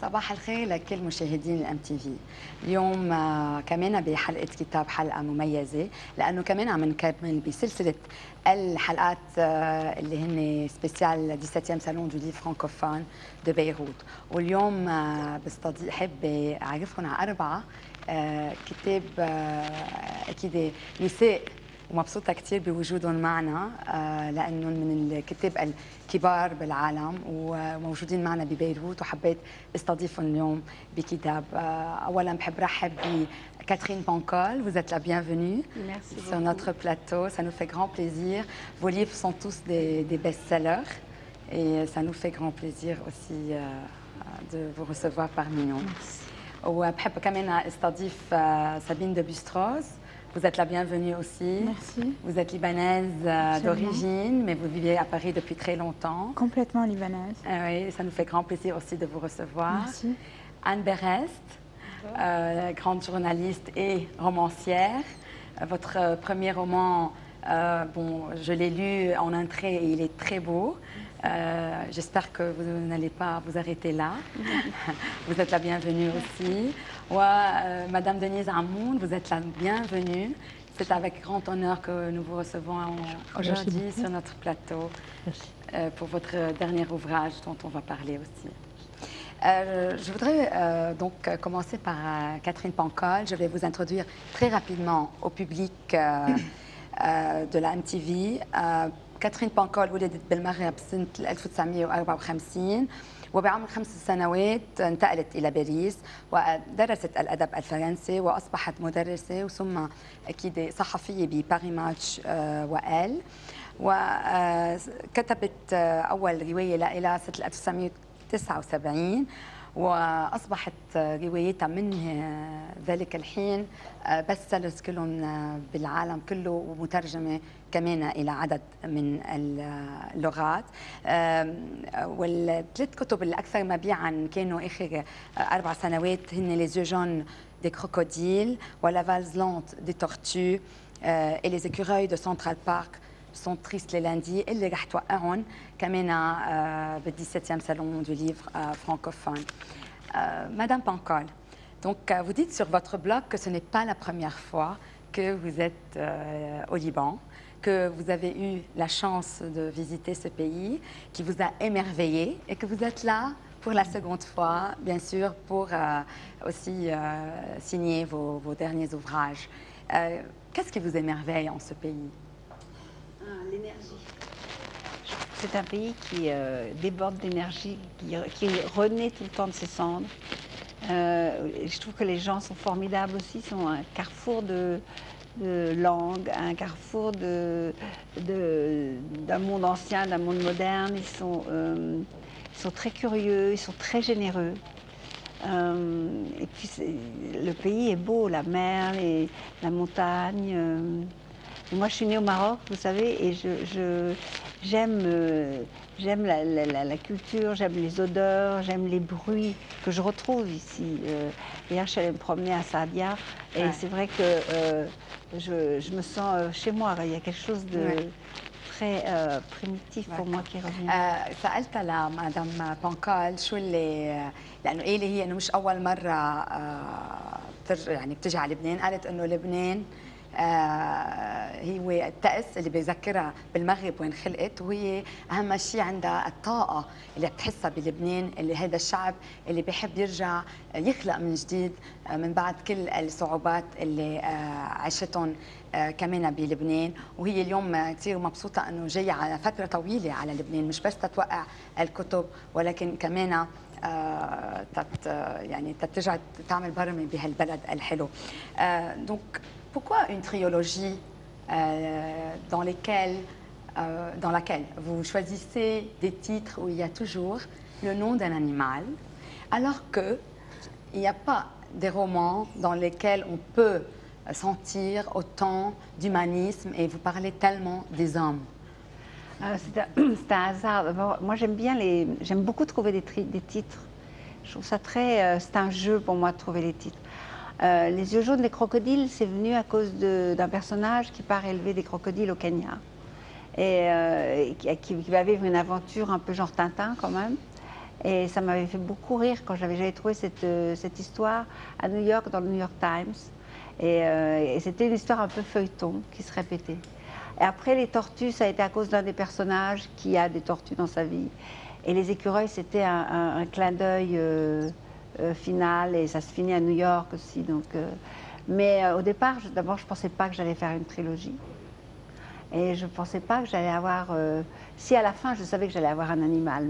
صباح الخير لكل مشاهدين الام تي في. اليوم كمان بحلقه كتاب حلقه مميزه لانه كمان عم نكمل بسلسله الحلقات اللي هن سبيسيال 17 سالون دو ليف فرانكوفون دو بيروت. واليوم حب اعرفكم على اربعه كتاب اكيد نساء ومبسوطة كثير بوجودهم معنا لأنهم من الكتاب الكبار بالعالم وموجودين معنا ببيروت، وحبيت استضيفهم اليوم بكتاب. أولا بحب رحب Catherine Pancol, vous êtes la bienvenue. Merci sur beaucoup. notre plateau, ça nous fait grand plaisir. Vos livres sont tous des best-sellers et ça nous fait grand plaisir aussi de vous recevoir parmi nous. Merci. وبحب كمان استضيف Sabine de Bustros. Vous êtes la bienvenue aussi. Merci. Vous êtes libanaise d'origine, mais vous vivez à Paris depuis très longtemps. Complètement libanaise. Oui, ça nous fait grand plaisir aussi de vous recevoir. Merci. Anne Berest, grande journaliste et romancière. Votre premier roman, bon, je l'ai lu en entrée et il est très beau. J'espère que vous n'allez pas vous arrêter là. Vous êtes la bienvenue aussi. Madame Denise Amoun, vous êtes la bienvenue. C'est avec grand honneur que nous vous recevons aujourd'hui sur notre plateau pour votre dernier ouvrage dont on va parler aussi. Je voudrais donc commencer par Catherine Pancol. Je vais vous introduire très rapidement au public de la MTV. كاترين بانكول ولدت بالمغرب سنة 1954 وبعمر 5 سنوات انتقلت إلى باريس ودرست الأدب الفرنسي وأصبحت مدرسة وثم أكيد صحفية بباري ماتش وآل. وكتبت أول رواية لها سنة 1979 وأصبحت روايتها من ذلك الحين بست سيلرز كلهم بالعالم كله ومترجمة كمان إلى عدد من اللغات. والثلاث كتب الأكثر مبيعاً كانوا آخر 4 سنوات هن Les yeux jaunes des crocodiles ولا Valse lente des tortues et Les écureuils de Central Park sont tristes les lundis اللي رح توقعهم كمان بال 17e salon du livre francophone. Madame Pancol, donc vous dites sur votre blog que ce n'est pas la première fois que vous êtes au Liban, que vous avez eu la chance de visiter ce pays, qui vous a émerveillé et que vous êtes là pour la seconde fois, bien sûr, pour aussi signer vos derniers ouvrages. Qu'est-ce qui vous émerveille en ce pays? L'énergie. C'est un pays qui déborde d'énergie, qui renaît tout le temps de ses cendres. Je trouve que les gens sont formidables aussi, sont un carrefour de langues, un carrefour d'un monde ancien, d'un monde moderne. Ils sont très curieux, ils sont très généreux. Et puis le pays est beau, la mer, la montagne. Moi, je suis née au Maroc, vous savez, et j'aime la culture, j'aime les odeurs, j'aime les bruits que je retrouve ici. Hier, je suis allée me promener à Saadia, et c'est vrai que je me sens chez moi. Il y a quelque chose de très primitif pour moi qui revient. سألت لمدام بانكال شو اللي لأنه قال لي هي إنه مش أول مرة يعني بتجي على لبنان، قالت إنه لبنان هي الطقس اللي بيذكرها بالمغرب وين خلقت، وهي اهم شيء عندها الطاقه اللي بتحسها بلبنان، اللي هذا الشعب اللي بيحب يرجع يخلق من جديد من بعد كل الصعوبات اللي عاشتهم كمان بلبنان. وهي اليوم كثير مبسوطه انه جايه على فتره طويله على لبنان، مش بس تتوقع الكتب ولكن كمان يعني ترجع تعمل برمي بهالبلد الحلو. دونك pourquoi une trilogie dans laquelle vous choisissez des titres où il y a toujours le nom d'un animal, alors qu'il n'y a pas des romans dans lesquels on peut sentir autant d'humanisme et vous parlez tellement des hommes? C'est un hasard. Moi, j'aime beaucoup trouver des titres. Je trouve ça très... c'est un jeu pour moi de trouver les titres. Les yeux jaunes des crocodiles, c'est venu à cause d'un personnage qui part élever des crocodiles au Kenya et qui va vivre une aventure un peu genre Tintin quand même. Et ça m'avait fait beaucoup rire quand j'avais trouvé cette histoire à New York, dans le New York Times. Et c'était une histoire un peu feuilleton qui se répétait. Et après, les tortues, ça a été à cause d'un des personnages qui a des tortues dans sa vie. Et les écureuils, c'était un clin d'œil final, et ça se finit à New York aussi. Donc, mais au départ, d'abord, je ne pensais pas que j'allais faire une trilogie. Et je ne pensais pas que j'allais avoir... si à la fin, je savais que j'allais avoir un animal,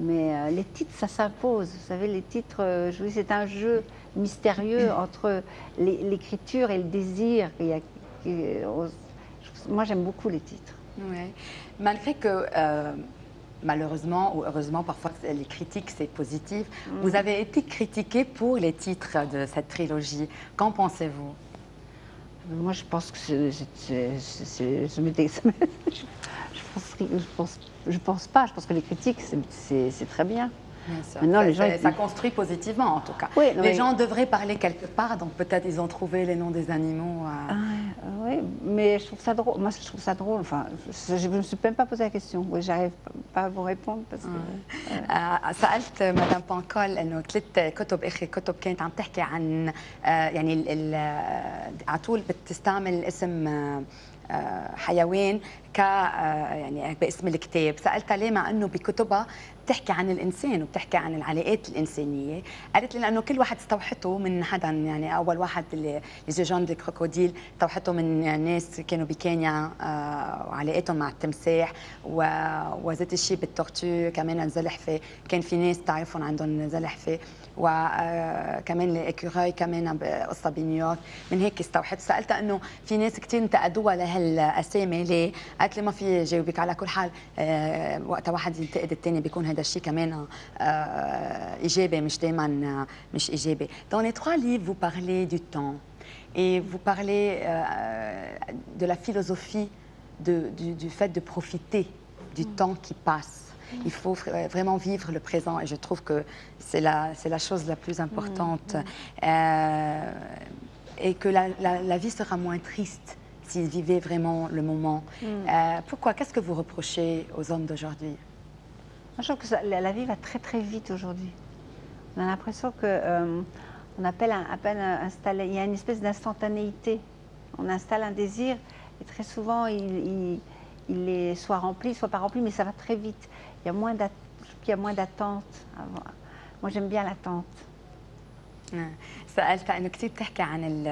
mais les titres, ça s'impose. Vous savez, les titres, je vous dis, c'est un jeu mystérieux entre l'écriture et le désir. Moi, j'aime beaucoup les titres. Ouais. Malgré que, malheureusement ou heureusement, parfois les critiques, c'est positif, vous avez été critiqué pour les titres de cette trilogie. Qu'en pensez-vous? Moi, je pense que je pense pas. Je pense que les critiques, c'est très bien. Maintenant, ça construit positivement, en tout cas. Oui, les gens devraient parler quelque part, donc peut-être ils ont trouvé les noms des animaux. Oui, mais je trouve ça drôle. Moi, je trouve ça drôle. Enfin, je ne me suis même pas posé la question. j'arrive pas à vous répondre parce que... سألت مدام بانكول إنه 3 كتب آخر كتب كانت عم تحكي عن يعني على طول بتستعمل اسم حيوان يعني باسم الكتاب. سألتها ليه مع انه بكتبها بتحكي عن الانسان وبتحكي عن العلاقات الانسانيه. قالت لي لانه كل واحد استوحته من حدا، يعني اول واحد اللي جون دي كروكوديل استوحته من ناس كانوا بكينيا وعلاقتهم مع التمساح، وذات الشيء بالتورتو كمان الزلحفه، كان في ناس تعرفهم عندهم زلحفه، وكمان الايكوراي كمان قصه بنيويورك. من هيك استوحت. سالتها انه في ناس كثير انتقدوها لهالاسامي ليه؟ قالت لي ما في جاوبك. على كل حال وقتها واحد ينتقد الثاني بيكون هذا الشيء كمان ايجابي، مش دائما مش ايجابي. Dans les 3 livres, vous parlez du temps et vous parlez de la philosophie du fait de profiter du temps qui passe. Il faut vraiment vivre le présent et je trouve que c'est la chose la plus importante. Et que la vie sera moins triste s'ils vivaient vraiment le moment. Pourquoi? Qu'est-ce que vous reprochez aux hommes d'aujourd'hui? Moi, je trouve que la vie va très très vite aujourd'hui. On a l'impression que on appelle à peine installé. Il y a une espèce d'instantanéité. On installe un désir et très souvent il est soit rempli, soit pas rempli, mais ça va très vite. Il y a moins d'attente. Moi, j'aime bien l'attente. سألتها انه كثير بتحكي عن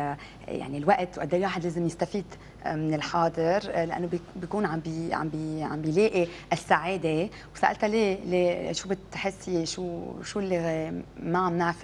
يعني الوقت وقد ايه الواحد لازم يستفيد من الحاضر لانه بيكون عم بيلاقي السعاده. وسالتها ليه شو بتحسي، شو اللي ما عم نعرف